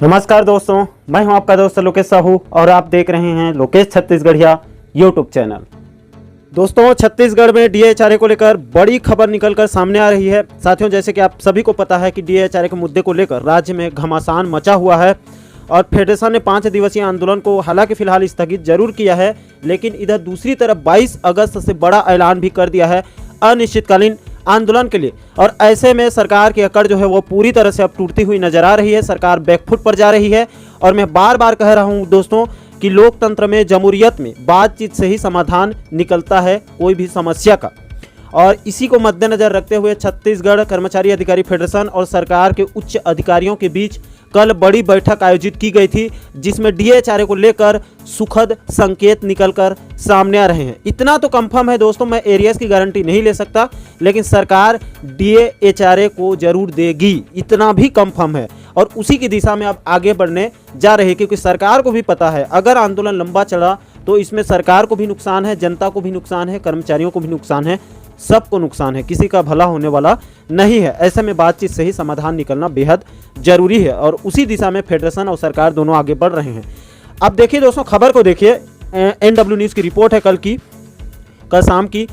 नमस्कार दोस्तों, मैं हूं आपका दोस्त लोकेश साहू और आप देख रहे हैं लोकेश छत्तीसगढ़िया यूट्यूब चैनल। दोस्तों, छत्तीसगढ़ में डीएचआरए को लेकर बड़ी खबर निकलकर सामने आ रही है। साथियों, जैसे कि आप सभी को पता है कि डीएचआरए के मुद्दे को लेकर राज्य में घमासान मचा हुआ है और फेडरेशन ने 5 दिवसीय आंदोलन को हालांकि फिलहाल स्थगित जरूर किया है, लेकिन इधर दूसरी तरफ 22 अगस्त से बड़ा ऐलान भी कर दिया है अनिश्चितकालीन आंदोलन के लिए। और ऐसे में सरकार की अकड़ जो है वो पूरी तरह से अब टूटती हुई नजर आ रही है। सरकार बैकफुट पर जा रही है और मैं बार बार कह रहा हूं दोस्तों कि लोकतंत्र में, जमहूरियत में बातचीत से ही समाधान निकलता है कोई भी समस्या का। और इसी को मद्देनजर रखते हुए छत्तीसगढ़ कर्मचारी अधिकारी फेडरेशन और सरकार के उच्च अधिकारियों के बीच कल बड़ी बैठक आयोजित की गई थी, जिसमें डीएचआरए को लेकर सुखद संकेत निकलकर सामने आ रहे हैं। इतना तो कंफर्म है दोस्तों, मैं एरियर्स की गारंटी नहीं ले सकता, लेकिन सरकार डीएचआरए को जरूर देगी, इतना भी कंफर्म है। और उसी की दिशा में अब आगे बढ़ने जा रहे हैं, क्योंकि सरकार को भी पता है अगर आंदोलन लंबा चला तो इसमें सरकार को भी नुकसान है, जनता को भी नुकसान है, कर्मचारियों को भी नुकसान है, सबको नुकसान है, किसी का भला होने वाला नहीं है। ऐसे में बातचीत से ही समाधान निकलना बेहद जरूरी है और उसी दिशा में फेडरेशन और सरकार दोनों आगे बढ़ रहे हैं। अब देखिए दोस्तों, खबर को देखिए, एनडब्ल्यू न्यूज़ की रिपोर्ट है कल शाम की।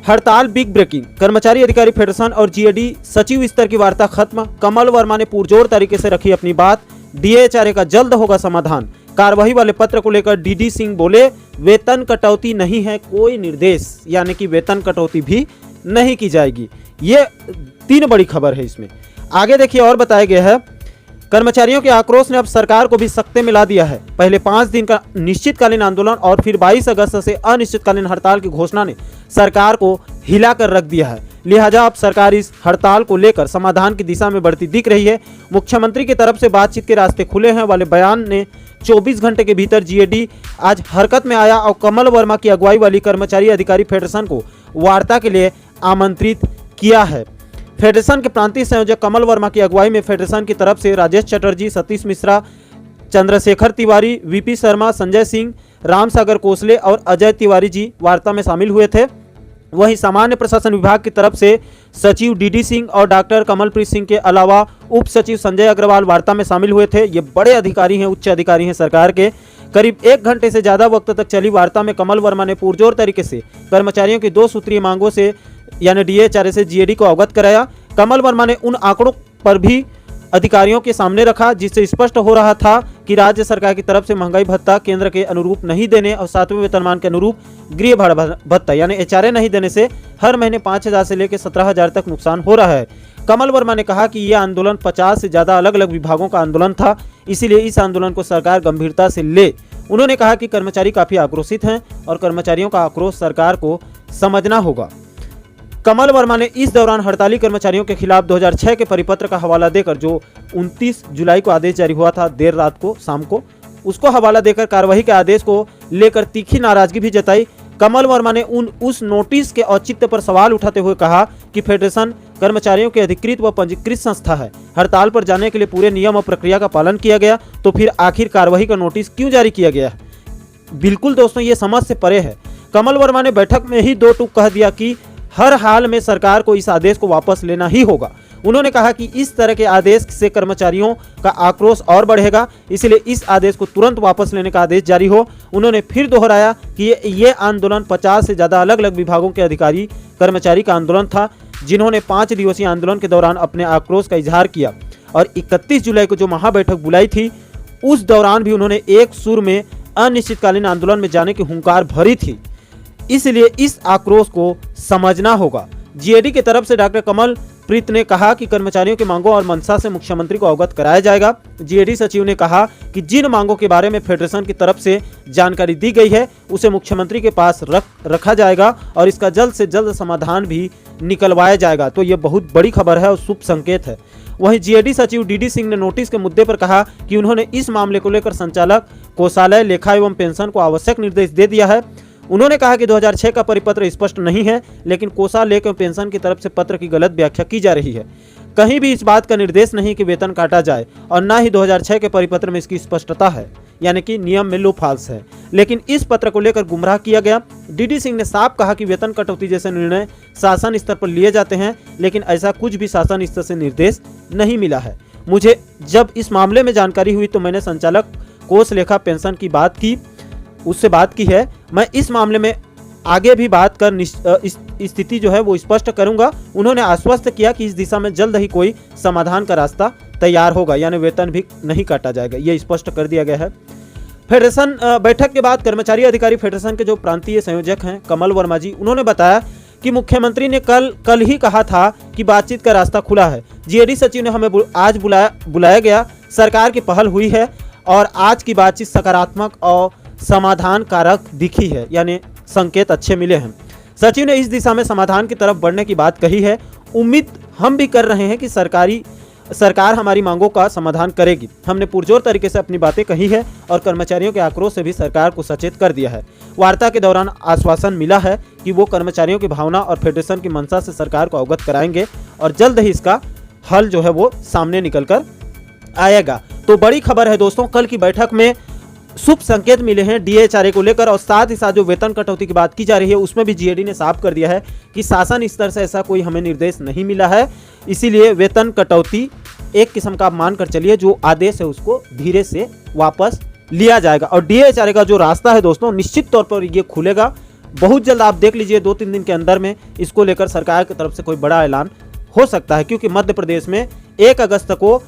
हड़ताल बिग ब्रेकिंग, कर्मचारी अधिकारी फेडरेशन और जीएडी सचिव स्तर की वार्ता खत्म। कमल वर्मा ने पुरजोर तरीके से रखी अपनी बात, डीएचआरए का जल्द होगा समाधान। कार्यवाही वाले पत्र को लेकर डीडी सिंह बोले, वेतन कटौती नहीं है कोई निर्देश, यानी कि वेतन कटौती भी नहीं की जाएगी। ये 3 बड़ी खबर है इसमें। आगे देखिए और बताया गया है, कर्मचारियों के आक्रोश ने अब सरकार को भी सख्ते में ला दिया है। पहले 5 दिन का निश्चितकालीन आंदोलन और फिर 22 अगस्त से अनिश्चितकालीन हड़ताल की घोषणा ने सरकार को हिलाकर रख दिया है। लिहाजा अब सरकार इस हड़ताल को लेकर समाधान की दिशा में बढ़ती दिख रही है। मुख्यमंत्री की तरफ से बातचीत के रास्ते खुले हैं वाले बयान ने 24 घंटे के भीतर जीएडी आज हरकत में आया और कमल वर्मा की अगुवाई वाली कर्मचारी अधिकारी फेडरेशन को वार्ता के लिए आमंत्रित किया है। फेडरेशन के प्रांतीय संयोजक कमल वर्मा की अगुवाई में फेडरेशन की तरफ से राजेश चटर्जी, सतीश मिश्रा, चंद्रशेखर तिवारी, वीपी शर्मा, संजय सिंह, राम सागर कोसले और अजय तिवारी जी वार्ता में शामिल हुए थे। वहीं सामान्य प्रशासन विभाग की तरफ से सचिव डीडी सिंह और डॉक्टर कमलप्रीत सिंह के अलावा उप सचिव संजय अग्रवाल वार्ता में शामिल हुए थे। ये बड़े अधिकारी हैं, उच्च अधिकारी हैं सरकार के। करीब 1 घंटे से ज़्यादा वक्त तक चली वार्ता में कमल वर्मा ने पुरजोर तरीके से कर्मचारियों की 2 सूत्रीय मांगों से यानी डीएचआरए से जीएडी को अवगत कराया। कमल वर्मा ने उन आंकड़ों पर भी अधिकारियों के सामने रखा जिससे स्पष्ट हो रहा था कि राज्य सरकार की तरफ से महंगाई भत्ता केंद्र के अनुरूप नहीं देने और 7वें वेतनमान के अनुरूप गृह भाड़ा भत्ता यानी एचआरए नहीं देने से हर महीने 5,000 से लेकर 17,000 तक नुकसान हो रहा है। कमल वर्मा ने कहा कि यह आंदोलन 50 से ज़्यादा अलग अलग विभागों का आंदोलन था, इसीलिए इस आंदोलन को सरकार गंभीरता से ले। उन्होंने कहा कि कर्मचारी काफ़ी आक्रोशित हैं और कर्मचारियों का आक्रोश सरकार को समझना होगा। कमल वर्मा ने इस दौरान हड़ताली कर्मचारियों के खिलाफ 2006 के परिपत्र का हवाला देकर, जो 29 जुलाई को आदेश जारी हुआ था देर रात को शाम को, उसको हवाला देकर कार्रवाई के आदेश को लेकर तीखी नाराजगी भी जताई। कमल वर्मा ने उस नोटिस के औचित्य पर सवाल उठाते हुए कहा कि फेडरेशन कर्मचारियों के अधिकृत व पंजीकृत संस्था है। हड़ताल पर जाने के लिए पूरे नियम और प्रक्रिया का पालन किया गया, तो फिर आखिर कार्रवाई का नोटिस क्यों जारी किया गया है? बिल्कुल दोस्तों, ये समझ से परे है। कमल वर्मा ने बैठक में ही 2 टूक कह दिया कि हर हाल में सरकार को इस आदेश को वापस लेना ही होगा। उन्होंने कहा कि इस तरह के आदेश से कर्मचारियों का आक्रोश और बढ़ेगा, इसलिए इस आदेश को तुरंत वापस लेने का आदेश जारी हो। उन्होंने फिर दोहराया कि ये आंदोलन 50 से ज़्यादा अलग अलग विभागों के अधिकारी कर्मचारी का आंदोलन था, जिन्होंने 5 दिवसीय आंदोलन के दौरान अपने आक्रोश का इजहार किया और 31 जुलाई को जो महाबैठक बुलाई थी उस दौरान भी उन्होंने एक सुर में अनिश्चितकालीन आंदोलन में जाने की हुंकार भरी थी। इसलिए इस आक्रोश को समझना होगा। जीएडी की तरफ से डॉक्टर कमल प्रीत ने कहा कि कर्मचारियों की मांगों और मंशा से मुख्यमंत्री को अवगत कराया जाएगा। जीएडी सचिव ने कहा कि जिन मांगों के बारे में फेडरेशन की तरफ से जानकारी दी गई है उसे मुख्यमंत्री के पास रखा जाएगा और इसका जल्द से जल्द समाधान भी निकलवाया जाएगा। तो ये बहुत बड़ी खबर है और शुभ संकेत है। वहीं जीएडी सचिव डीडी सिंह ने नोटिस के मुद्दे पर कहा कि उन्होंने इस मामले को लेकर संचालक कोषालय, लेखा एवं पेंशन को आवश्यक निर्देश दे दिया है। उन्होंने कहा कि 2006 का परिपत्र स्पष्ट नहीं है, लेकिन कोषालय एवं पेंशन की तरफ से पत्र की गलत व्याख्या की जा रही है। कहीं भी इस बात का निर्देश नहीं कि वेतन काटा जाए और न ही 2006 के परिपत्र में इसकी स्पष्टता है, यानी कि नियम में लूप होल्स है। लेकिन इस पत्र को लेकर गुमराह किया गया। डीडी सिंह ने साफ कहा कि वेतन कटौती जैसे निर्णय शासन स्तर पर लिए जाते हैं, लेकिन ऐसा कुछ भी शासन स्तर से निर्देश नहीं मिला है। मुझे जब इस मामले में जानकारी हुई तो मैंने संचालक कोष लेखा पेंशन की बात की, उससे बात की है। मैं इस मामले में आगे भी बात कर स्थिति जो है वो स्पष्ट करूंगा। उन्होंने आश्वस्त किया कि इस दिशा में जल्द ही कोई समाधान का रास्ता तैयार होगा, यानी वेतन भी नहीं काटा जाएगा, ये स्पष्ट कर दिया गया है। फेडरेशन बैठक के बाद कर्मचारी अधिकारी फेडरेशन के जो प्रांतीय संयोजक हैं कमल वर्मा जी, उन्होंने बताया कि मुख्यमंत्री ने कल ही कहा था कि बातचीत का रास्ता खुला है। जीएडी सचिव ने हमें आज बुलाया गया, सरकार की पहल हुई है और आज की बातचीत सकारात्मक और समाधान कारक दिखी है, यानी संकेत अच्छे मिले हैं। सचिव ने इस दिशा में समाधान की तरफ बढ़ने की बात कही है। उम्मीद हम भी कर रहे हैं कि सरकार हमारी मांगों का समाधान करेगी। हमने पुरजोर तरीके से अपनी बातें कही है और कर्मचारियों के आक्रोश से भी सरकार को सचेत कर दिया है। वार्ता के दौरान आश्वासन मिला है कि वो कर्मचारियों की भावना और फेडरेशन की मंशा से सरकार को अवगत कराएंगे और जल्द ही इसका हल जो है वो सामने निकल कर आएगा। तो बड़ी खबर है दोस्तों, कल की बैठक में शुभ संकेत मिले हैं डीएचआरए को लेकर और साथ ही साथ जो वेतन कटौती की बात की जा रही है उसमें भी जीएडी ने साफ कर दिया है कि शासन स्तर से ऐसा कोई हमें निर्देश नहीं मिला है, इसीलिए वेतन कटौती एक किस्म का आप मानकर चलिए जो आदेश है उसको धीरे से वापस लिया जाएगा। और डीएचआरए का जो रास्ता है दोस्तों निश्चित तौर पर ये खुलेगा बहुत जल्द। आप देख लीजिए 2-3 दिन के अंदर में इसको लेकर सरकार की तरफ से कोई बड़ा ऐलान हो सकता है, क्योंकि मध्य प्रदेश में 1 अगस्त को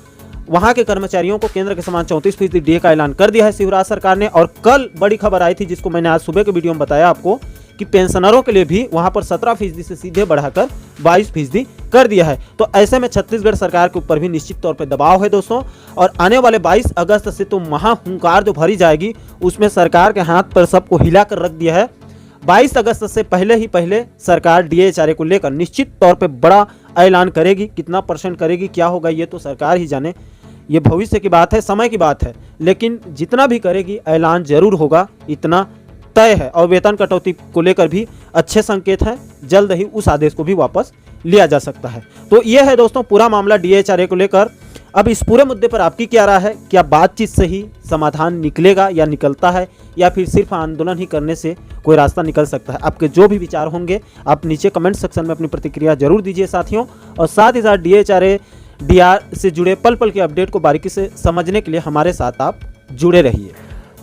वहां के कर्मचारियों को केंद्र के समान 34% डीए का ऐलान कर दिया है शिवराज सरकार ने। और कल बड़ी खबर आई थी जिसको मैंने आज सुबह के वीडियो में बताया आपको कि पेंशनरों के लिए भी वहां पर 17% से सीधे बढ़ाकर 22% कर दिया है। तो ऐसे में छत्तीसगढ़ सरकार के ऊपर भी निश्चित तौर पर दबाव है दोस्तों। और आने वाले 22 अगस्त से तो महाहुंकार जो भरी जाएगी उसमें सरकार के हाथ पर सबको हिला कर रख दिया है। 22 अगस्त से पहले सरकार डीएचआरए को लेकर निश्चित तौर पे बड़ा ऐलान करेगी। कितना % करेगी, क्या होगा, ये तो सरकार ही जाने, ये भविष्य की बात है, समय की बात है, लेकिन जितना भी करेगी ऐलान जरूर होगा, इतना तय है। और वेतन कटौती को लेकर भी अच्छे संकेत हैं, जल्द ही उस आदेश को भी वापस लिया जा सकता है। तो ये है दोस्तों पूरा मामला डीएचआरए को लेकर। अब इस पूरे मुद्दे पर आपकी क्या राय है? क्या बातचीत से ही समाधान निकलेगा या निकलता है, या फिर सिर्फ आंदोलन ही करने से कोई रास्ता निकल सकता है? आपके जो भी विचार होंगे आप नीचे कमेंट सेक्शन में अपनी प्रतिक्रिया जरूर दीजिए साथियों। और साथ ही साथ डीएचआरए डीआर से जुड़े पल पल के अपडेट को बारीकी से समझने के लिए हमारे साथ आप जुड़े रहिए।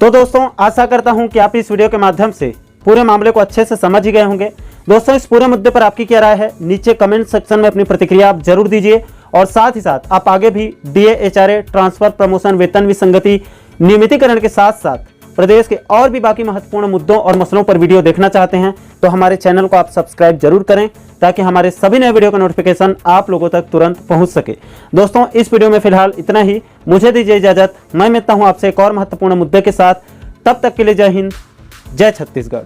तो दोस्तों आशा करता हूं कि आप इस वीडियो के माध्यम से पूरे मामले को अच्छे से समझ ही गए होंगे। दोस्तों इस पूरे मुद्दे पर आपकी क्या राय है? नीचे कमेंट सेक्शन में अपनी प्रतिक्रिया आप जरूर दीजिए। और साथ ही साथ आप आगे भी डीएचआरए ट्रांसफर, प्रमोशन, वेतन विसंगति, नियमितीकरण के साथ साथ प्रदेश के और भी बाकी महत्वपूर्ण मुद्दों और मसलों पर वीडियो देखना चाहते हैं तो हमारे चैनल को आप सब्सक्राइब जरूर करें ताकि हमारे सभी नए वीडियो का नोटिफिकेशन आप लोगों तक तुरंत पहुंच सके। दोस्तों इस वीडियो में फिलहाल इतना ही, मुझे दीजिए इजाजत। मैं मिलता हूं आपसे एक और महत्वपूर्ण मुद्दे के साथ। तब तक के लिए जय हिंद, जय छत्तीसगढ़।